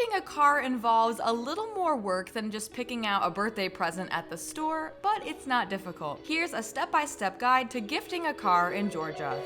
Gifting a car involves a little more work than just picking out a birthday present at the store, but it's not difficult. Here's a step-by-step guide to gifting a car in Georgia.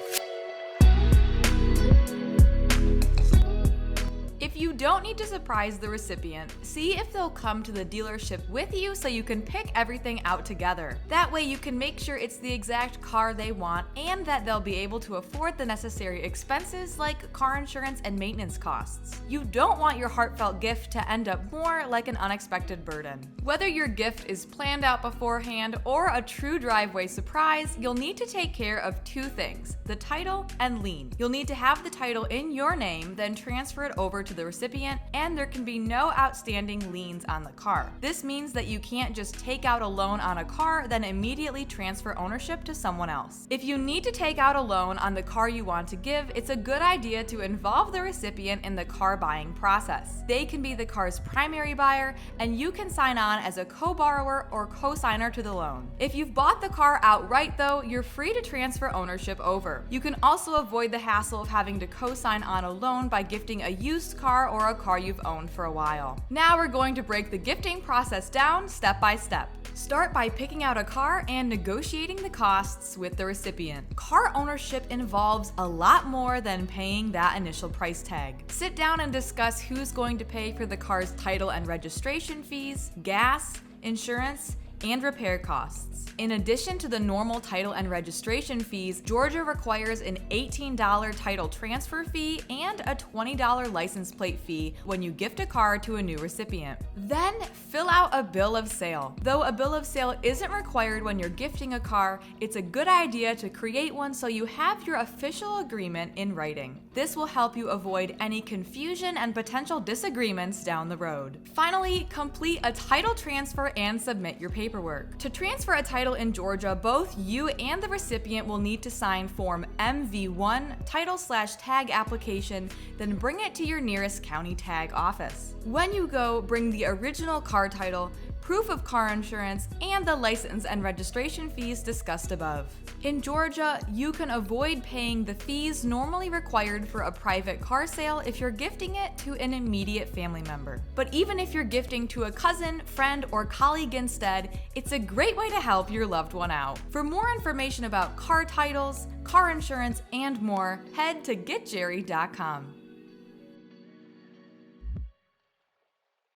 If you don't need to surprise the recipient, see if they'll come to the dealership with you so you can pick everything out together. That way you can make sure it's the exact car they want and that they'll be able to afford the necessary expenses like car insurance and maintenance costs. You don't want your heartfelt gift to end up more like an unexpected burden. Whether your gift is planned out beforehand or a true driveway surprise, you'll need to take care of two things: the title and lien. You'll need to have the title in your name, then transfer it over to the recipient, and there can be no outstanding liens on the car. This means that you can't just take out a loan on a car, then immediately transfer ownership to someone else. If you need to take out a loan on the car you want to give, it's a good idea to involve the recipient in the car buying process. They can be the car's primary buyer, and you can sign on as a co-borrower or co-signer to the loan. If you've bought the car outright though, you're free to transfer ownership over. You can also avoid the hassle of having to co-sign on a loan by gifting a used car or a car you've owned for a while. Now we're going to break the gifting process down step by step. Start by picking out a car and negotiating the costs with the recipient. Car ownership involves a lot more than paying that initial price tag. Sit down and discuss who's going to pay for the car's title and registration fees, gas, insurance, and repair costs. In addition to the normal title and registration fees, Georgia requires an $18 title transfer fee and a $20 license plate fee when you gift a car to a new recipient. Then fill out a bill of sale. Though a bill of sale isn't required when you're gifting a car, it's a good idea to create one so you have your official agreement in writing. This will help you avoid any confusion and potential disagreements down the road. Finally, complete a title transfer and submit your paperwork. To transfer a title in Georgia, both you and the recipient will need to sign Form MV1 title/tag application, then bring it to your nearest county tag office. When you go, bring the original car title, proof of car insurance, and the license and registration fees discussed above. In Georgia, you can avoid paying the fees normally required for a private car sale if you're gifting it to an immediate family member. But even if you're gifting to a cousin, friend, or colleague instead, it's a great way to help your loved one out. For more information about car titles, car insurance, and more, head to getjerry.com.